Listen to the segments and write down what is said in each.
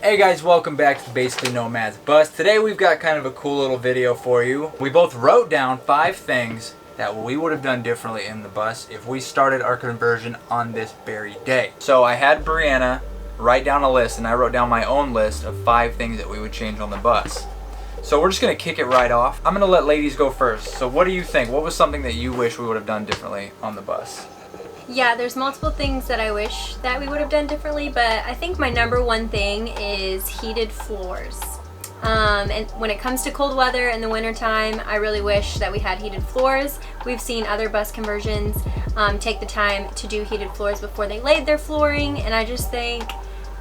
Hey guys, welcome back to Basically Nomads Bus. Today we've got kind of a cool little video for you. We both wrote down 5 things that we would have done differently in the bus if we started our conversion on this very day. So I had Brianna write down a list, and I wrote down my own list of 5 things that we would change on the bus. So we're just going to kick it right off. I'm going to let ladies go first. So what do you think? What was something that you wish we would have done differently on the bus? Yeah, there's multiple things that I wish that we would have done differently, but I think my number one thing is heated floors. And when it comes to cold weather in the wintertime, I really wish that we had heated floors. We've seen other bus conversions take the time to do heated floors before they laid their flooring, and I just think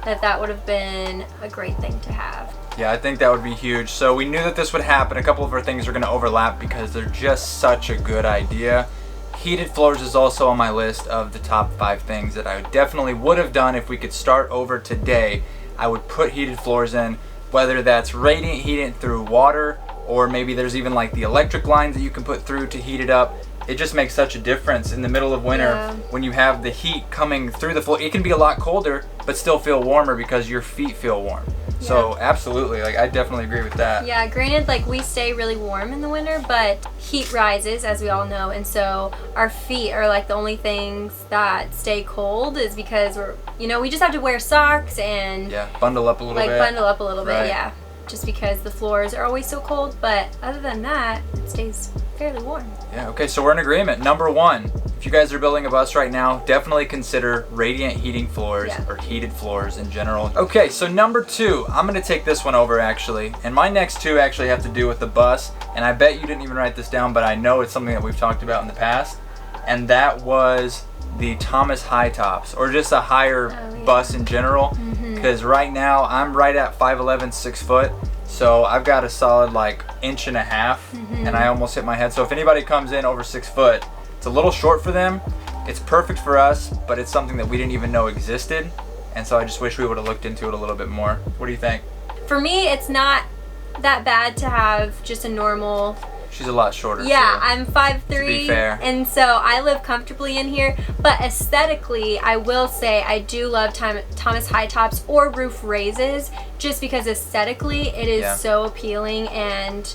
that that would have been a great thing to have. Yeah, I think that would be huge. So we knew that this would happen. A couple of our things are going to overlap because they're just such a good idea. Heated floors is also on my list of the top 5 things that I definitely would have done if we could start over today. I would put heated floors in, whether that's radiant heating through water, or maybe there's even like the electric lines that you can put through to heat it up. It just makes such a difference in the middle of winter when you have the heat coming through the floor. It can be a lot colder, but still feel warmer because your feet feel warm. Yeah. So absolutely, like I definitely agree with that. Yeah, granted, like we stay really warm in the winter, but heat rises, as we all know, and so our feet are like the only things that stay cold is because we just have to wear socks and bundle up a little bit. Bundle up a little bit, yeah. Just because the floors are always so cold, but other than that, it stays fairly warm. Yeah, okay, so we're in agreement. Number 1, if you guys are building a bus right now, definitely consider radiant heating floors or heated floors in general. Okay, so number 2, I'm gonna take this one over actually, and my next 2 actually have to do with the bus, and I bet you didn't even write this down, but I know it's something that we've talked about in the past, and that was the Thomas high tops, or just a higher bus in general, because right now I'm right at 5'11", 6 foot, so I've got a solid like 1.5 inches, and I almost hit my head. So if anybody comes in over 6 foot, it's a little short for them. It's perfect for us, but it's something that we didn't even know existed, and so I just wish we would have looked into it a little bit more. What do you think? For me, it's not that bad to have just a normal. She's a lot shorter. Yeah, so, I'm 5'3", to be fair. and so I live comfortably in here. But aesthetically, I will say I do love Thomas high tops or roof raises, just because aesthetically it is so appealing, and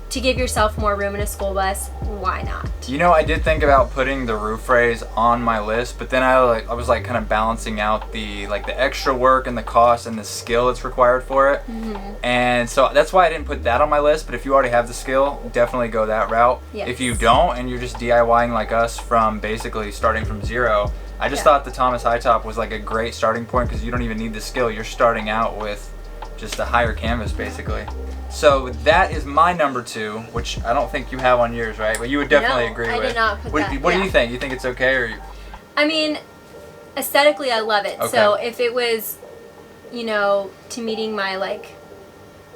to give yourself more room in a school bus, why not? You know, I did think about putting the roof raise on my list, but then I was like kind of balancing out the extra work and the cost and the skill that's required for it. And so that's why I didn't put that on my list, but if you already have the skill, definitely go that route. Yes. If you don't and you're just DIYing like us from basically starting from zero, I just thought the Thomas high top was like a great starting point because you don't even need the skill. You're starting out with just a higher canvas basically. So that is my number 2, which I don't think you have on yours, right? But you would definitely agree with. I did not put that. What do you think? You think it's okay, or? I mean, aesthetically, I love it. Okay. So if it was, to meeting my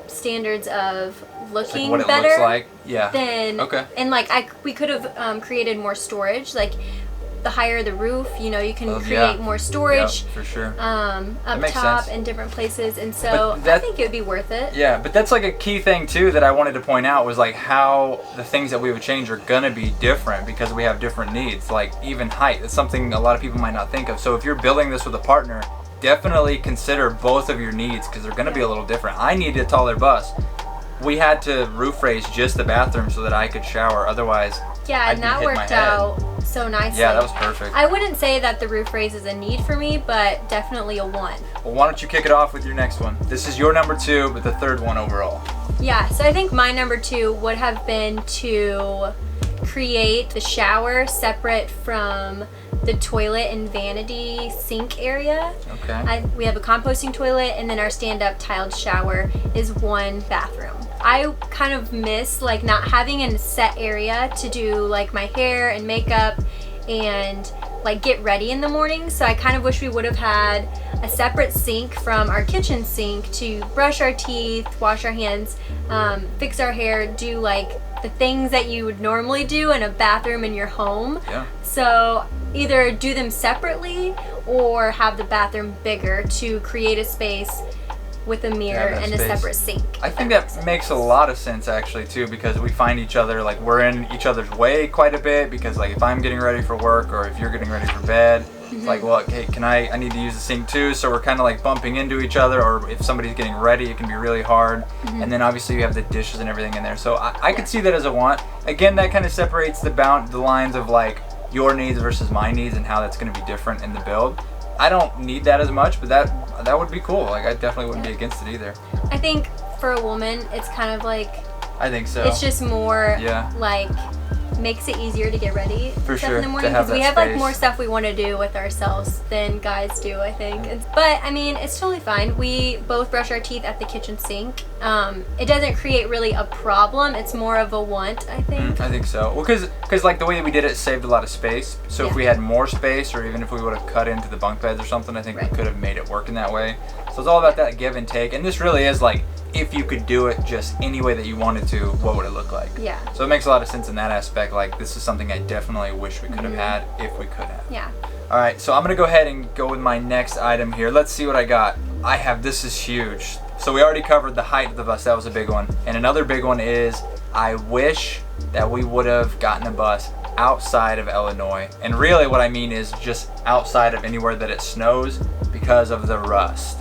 standards of looking what it better, looks like, then and we could have created more storage, the higher the roof, you can create more storage for sure. Up top in different places, and so I think it would be worth it. Yeah, but that's like a key thing too that I wanted to point out was like how the things that we would change are gonna be different because we have different needs, like even height. It's something a lot of people might not think of. So if you're building this with a partner, definitely consider both of your needs because they're gonna be a little different. I needed a taller bus. We had to roof raise just the bathroom so that I could shower. Otherwise, and that worked out so nicely. Yeah, that was perfect. I wouldn't say that the roof raise is a need for me, but definitely a want. Well, why don't you kick it off with your next one? This is your number 2, but the 3rd one overall. Yeah, so I think my number 2 would have been to create the shower separate from the toilet and vanity sink area. Okay. We have a composting toilet, and then our stand-up tiled shower is one bathroom. I kind of miss not having a set area to do my hair and makeup and get ready in the morning. So I kind of wish we would have had a separate sink from our kitchen sink to brush our teeth, wash our hands, fix our hair, do the things that you would normally do in a bathroom in your home. Yeah. So either do them separately or have the bathroom bigger to create a space with a mirror and a separate sink. I think that makes a lot of sense actually too, because we find each other we're in each other's way quite a bit, because if I'm getting ready for work or if you're getting ready for bed, It's like, well, okay, I need to use the sink too, so we're kind of like bumping into each other, or if somebody's getting ready, it can be really hard. And then obviously you have the dishes and everything in there. So I could see that as a want. Again, that kind of separates the lines of like your needs versus my needs and how that's going to be different in the build. I don't need that as much, but that would be cool. Like, I definitely wouldn't be against it either. I think for a woman, it's kind of like, I think so. it's just more Yeah. like makes it easier to get ready For stuff sure, in the morning, to have because we that have like space. more stuff we want to do with ourselves than guys do, I think. But I mean, it's totally fine. We both brush our teeth at the kitchen sink. It doesn't create really a problem. It's more of a want, I think. I think so. Well, because like the way that we did it saved a lot of space. So if we had more space, or even if we would have cut into the bunk beds or something, I think we could have made it work in that way. So it's all about that give and take. And this really is like, if you could do it just any way that you wanted to, what would it look like? Yeah. So it makes a lot of sense in that aspect. Like, this is something I definitely wish we could have had if we could have. Yeah. All right, so I'm gonna go ahead and go with my next item here. Let's see what I got. This is huge. So we already covered the height of the bus. That was a big one. And another big one is, I wish that we would have gotten a bus outside of Illinois. And really what I mean is just outside of anywhere that it snows, because of the rust.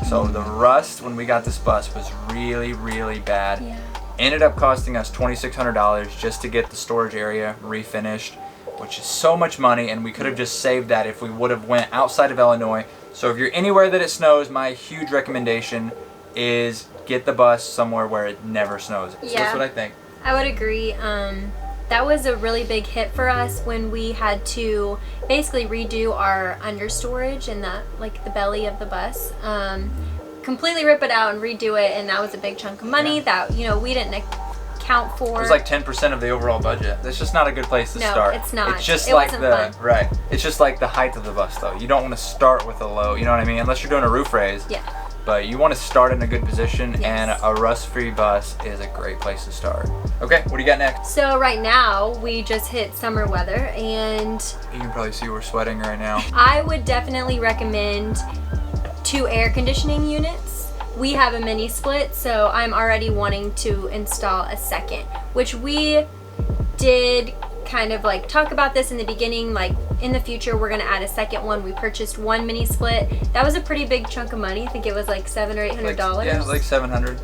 So the rust when we got this bus was really, really bad. Yeah. Ended up costing us $2,600 just to get the storage area refinished, which is so much money, and we could have just saved that if we would have went outside of Illinois. So if you're anywhere that it snows, my huge recommendation is get the bus somewhere where it never snows. So that's what I think. I would agree. That was a really big hit for us when we had to basically redo our understorage in the belly of the bus. Completely rip it out and redo it, and that was a big chunk of money that we didn't account for. It was like 10% of the overall budget. That's just not a good place to start. No, it's not. It's just it like wasn't fun. Right. It's just like the height of the bus though. You don't want to start with a low, you know what I mean? Unless you're doing a roof raise. Yeah. But you want to start in a good position, Yes. and a rust-free bus is a great place to start. Okay, what do you got next? So right now we just hit summer weather, and You can probably see we're sweating right now. I would definitely recommend 2 air conditioning units. We have a mini split, so I'm already wanting to install a second, which we did kind of like talk about this in the beginning, like in the future we're gonna add a second one. We purchased 1 mini split. That was a pretty big chunk of money. I think it was like $700 or $800. Yeah, like $700.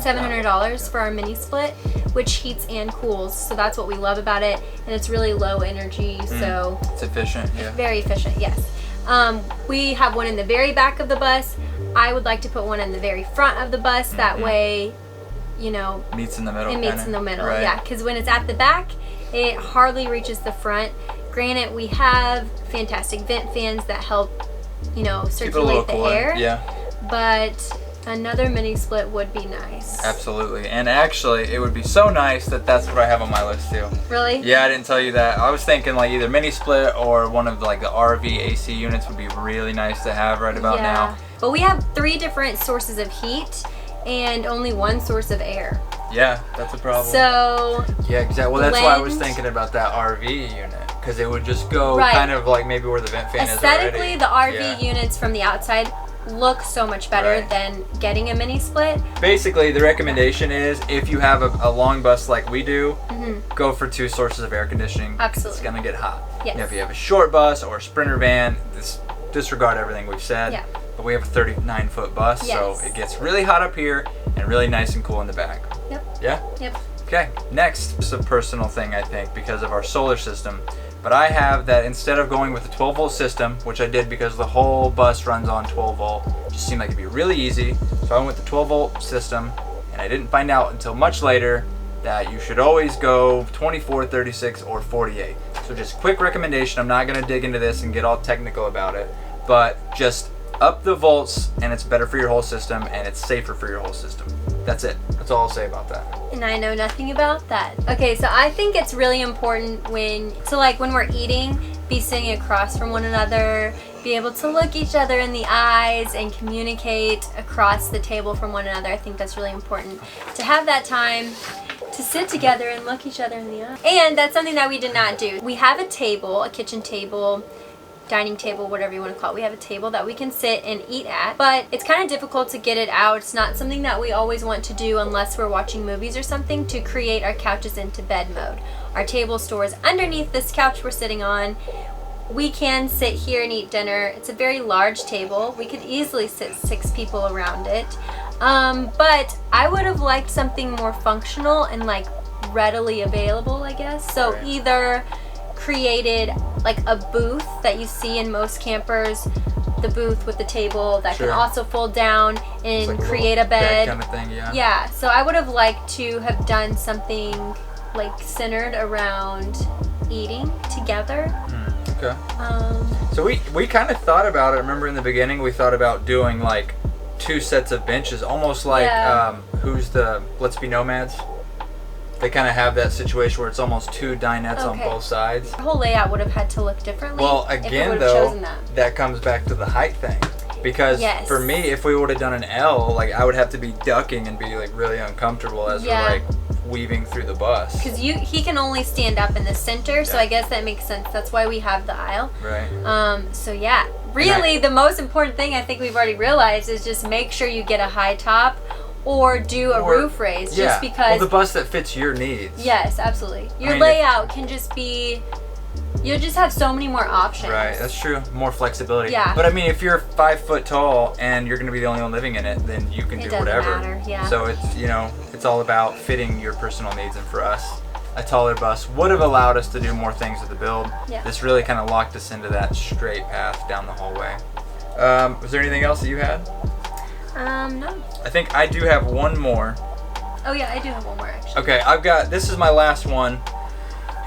$700 for our mini split, which heats and cools. So that's what we love about it, and it's really low energy. So it's efficient. Yeah. very efficient. Yes. We have one in the very back of the bus. I would like to put one in the very front of the bus. That way, meets in the middle. it meets in the middle. Right. Yeah, because when it's at the back, it hardly reaches the front. Granted, we have fantastic vent fans that help, circulate the air. Yeah. But another mini split would be nice. Absolutely. And actually, it would be so nice that's what I have on my list too. Really? Yeah, I didn't tell you that. I was thinking like either mini split or one of the RV AC units would be really nice to have right about now. But we have 3 different sources of heat and only 1 source of air. Yeah, that's a problem. So yeah, exactly. Well, that's why I was thinking about that RV unit, because it would just go kind of like maybe where the vent fan is already. Aesthetically, the RV units from the outside look so much better than getting a mini split. Basically, the recommendation is if you have a long bus like we do, go for 2 sources of air conditioning. Absolutely. It's gonna get hot. Yes. If you have a short bus or a Sprinter van, disregard everything we've said. Yeah. But we have a 39-foot bus, so it gets really hot up here and really nice and cool in the back. Yep. Yeah? Yep. Okay, next is a personal thing, I think, because of our solar system. But I have that instead of going with a 12-volt system, which I did because the whole bus runs on 12-volt, it just seemed like it'd be really easy. So I went with the 12-volt system, and I didn't find out until much later that you should always go 24, 36, or 48. So just quick recommendation. I'm not going to dig into this and get all technical about it, but just up the volts, and it's better for your whole system, and it's safer for your whole system. That's it. That's all I'll say about that. And I know nothing about that. Okay, so I think it's really important when we're eating, be sitting across from one another, be able to look each other in the eyes and communicate across the table from one another. I think that's really important to have that time to sit together and look each other in the eye. And that's something that we did not do. We have a table, a kitchen table, dining table, whatever you want to call it. We have a table that we can sit and eat at, but it's kind of difficult to get it out. It's not something that we always want to do unless we're watching movies or something, to create our couches into bed mode. Our table stores underneath this couch we're sitting on. we can sit here and eat dinner. It's a very large table. We could easily sit 6 people around it. But I would have liked something more functional and like readily available, I guess. So Right. either created like a booth that you see in most campers, the booth with the table that Sure. can also fold down It's and like create a bed. kind of thing, yeah. Yeah, so I would have liked to have done something like centered around eating together. Okay. Um, So we kind of thought about it. Remember in the beginning we thought about doing like 2 sets of benches, almost like Yeah. who's the Let's Be Nomads? They kind of have that situation where it's almost 2 dinettes on Okay. both sides. the whole layout would have had to look differently. Well, if we again would have though, chosen that. that comes back to the height thing. Because Yes. for me, if we would have done an L, like I would have to be ducking and be like really uncomfortable as Yeah. we're like weaving through the bus. Because he can only stand up in the center, so Yeah. I guess that makes sense. That's why we have the aisle. Right. So yeah, really the most important thing I think we've already realized is just make sure you get a high top or do a roof raise, Yeah. just because. Well, the bus that fits your needs. Yes, absolutely. Your mean, layout can just be. You'll just have so many more options. Right, that's true. More flexibility. Yeah. But I mean, if you're 5 foot tall and you're going to be the only one living in it, then you can It do doesn't whatever. matter, yeah. So it's, you know, it's all about fitting your personal needs. And for us, a taller bus would have allowed us to do more things with the build. Yeah. This really kind of locked us into that straight path down the hallway. Was there anything else that you had? No. I think I do have one more. Oh yeah, I do have one more actually. Okay, this is my last one,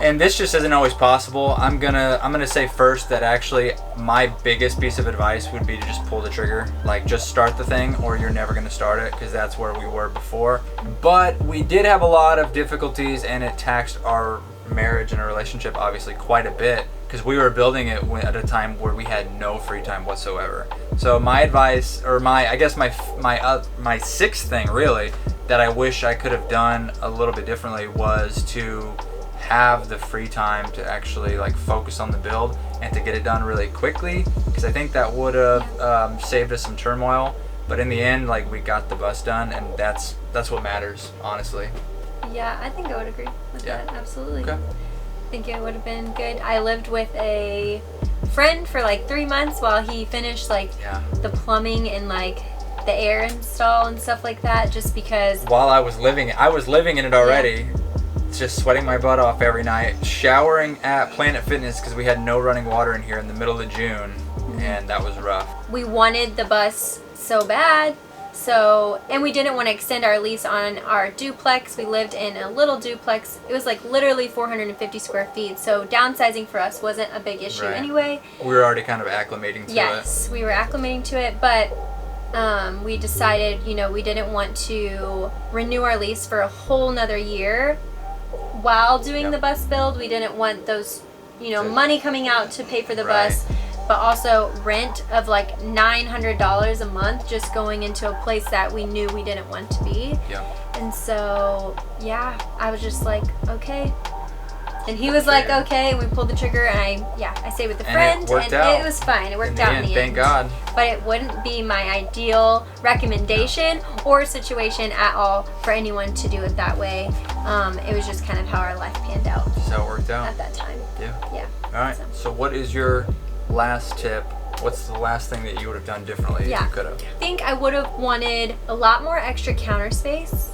and this just isn't always possible. I'm gonna say first that actually my biggest piece of advice would be to just pull the trigger, like just start the thing, or you're never gonna start it, because that's where we were before. But we did have a lot of difficulties, and it taxed our marriage and our relationship obviously quite a bit, because we were building it at a time where we had no free time whatsoever. So my advice, or my sixth thing really, that I wish I could have done a little bit differently was to have the free time to actually like focus on the build and to get it done really quickly, because I think that would have saved us some turmoil. But in the end, like, we got the bus done, and that's what matters, honestly. Yeah, I think I would agree with Yeah. that. Absolutely. Okay. I think it would have been good. I lived with a friend for like 3 months while he finished like Yeah. the plumbing and like the air install and stuff like that, just because. While I was living in it already, just sweating my butt off every night, showering at Planet Fitness because we had no running water in here in the middle of June, and that was rough. We wanted the bus so bad, and we didn't want to extend our lease on our duplex. We lived in a little duplex. It was like literally 450 square feet, so downsizing for us wasn't a big issue Right. anyway. We were already kind of acclimating to it. Yes, we were acclimating to it, but we decided, we didn't want to renew our lease for a whole nother year while doing Yep. the bus build. We didn't want those, So- money coming out to pay for the Right. bus, but also rent of like $900 a month just going into a place that we knew we didn't want to be. Yeah. And so, yeah, I was just like, okay. And he was Fair. like, okay, and we pulled the trigger, and I stayed with a And it friend, worked and out. it was fine. It worked In the out end, in the thank end. God. But it wouldn't be my ideal recommendation or situation at all for anyone to do it that way. It was just kind of how our life panned out So it worked out. at that time. Yeah. Yeah. All right. So what is your last tip? What's the last thing that you would have done differently if Yeah. you could have? I think I would have wanted a lot more extra counter space.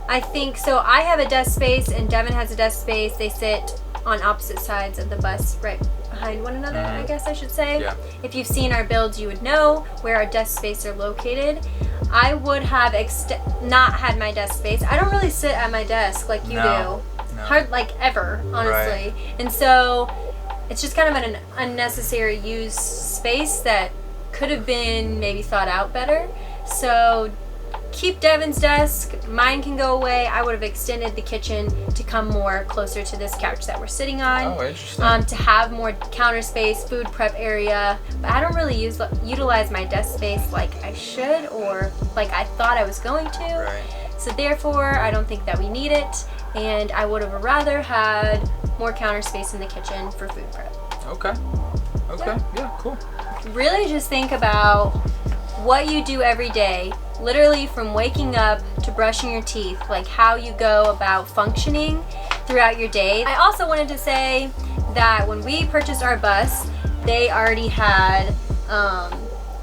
I think so. I have a desk space and Devin has a desk space. They sit on opposite sides of the bus, right behind one another, I guess I should say. Yeah. If you've seen our builds, you would know where our desk space are located. I would have not had my desk space. I don't really sit at my desk like you No. do. No. Hard, like ever, honestly. And so it's just kind of an unnecessary use space that could have been maybe thought out better. So keep Devin's desk, mine can go away. I would have extended the kitchen to come more closer to this couch that we're sitting on. Oh, interesting. To have more counter space, food prep area. But I don't really utilize my desk space like I should or like I thought I was going to. Right. So therefore, I don't think that we need it, and I would have rather had more counter space in the kitchen for food prep. Okay. Okay. Yeah, cool. Really just think about what you do every day, literally from waking up to brushing your teeth, like how you go about functioning throughout your day. I also wanted to say that when we purchased our bus, they already had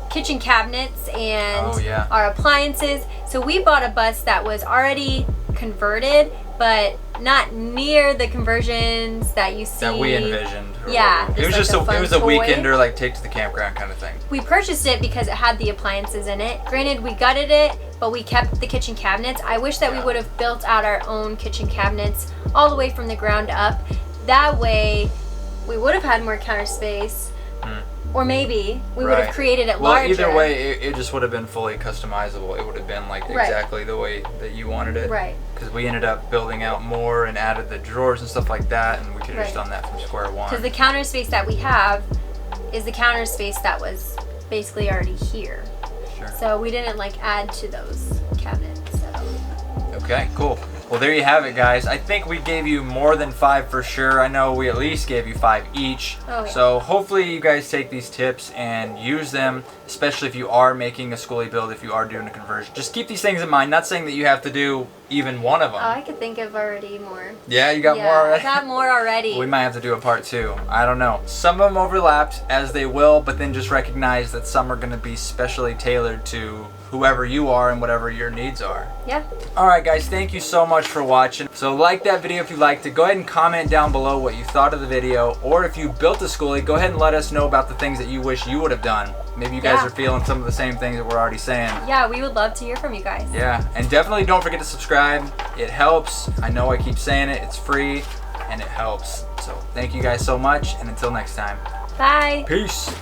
kitchen cabinets and our appliances. So we bought a bus that was already converted, but not near the conversions that you see. That we envisioned. Yeah. It was like just it was a toy. weekender, like take to the campground kind of thing. We purchased it because it had the appliances in it. Granted, we gutted it, but we kept the kitchen cabinets. I wish that we would have built out our own kitchen cabinets all the way from the ground up. That way, we would have had more counter space. Or maybe we would have created it larger. Well, either way, it just would have been fully customizable. It would have been like exactly the way that you wanted it. Right. Because we ended up building out more and added the drawers and stuff like that, and we could have just done that from square one. Because the counter space that we have is the counter space that was basically already here. Sure. So we didn't like add to those cabinets. So. Okay, cool. Well, there you have it, guys. I think we gave you more than 5 for sure. I know we at least gave you 5 each. Oh, yeah. So hopefully you guys take these tips and use them, especially if you are making a schoolie build, if you are doing a conversion. Just keep these things in mind. Not saying that you have to do even one of them. Oh, I could think of already more. Yeah, you got more already? I got more already. We might have to do a part 2. I don't know. Some of them overlapped, as they will, but then just recognize that some are going to be specially tailored to whoever you are and whatever your needs are. Yeah. Alright guys, thank you so much for watching. So like that video if you liked it. Go ahead and comment down below what you thought of the video, or if you built a schoolie, go ahead and let us know about the things that you wish you would have done. Maybe you guys are feeling some of the same things that we're already saying. Yeah, we would love to hear from you guys. Yeah, and definitely don't forget to subscribe. It helps. I know I keep saying it. It's free and it helps. So thank you guys so much, and until next time. Bye. Peace.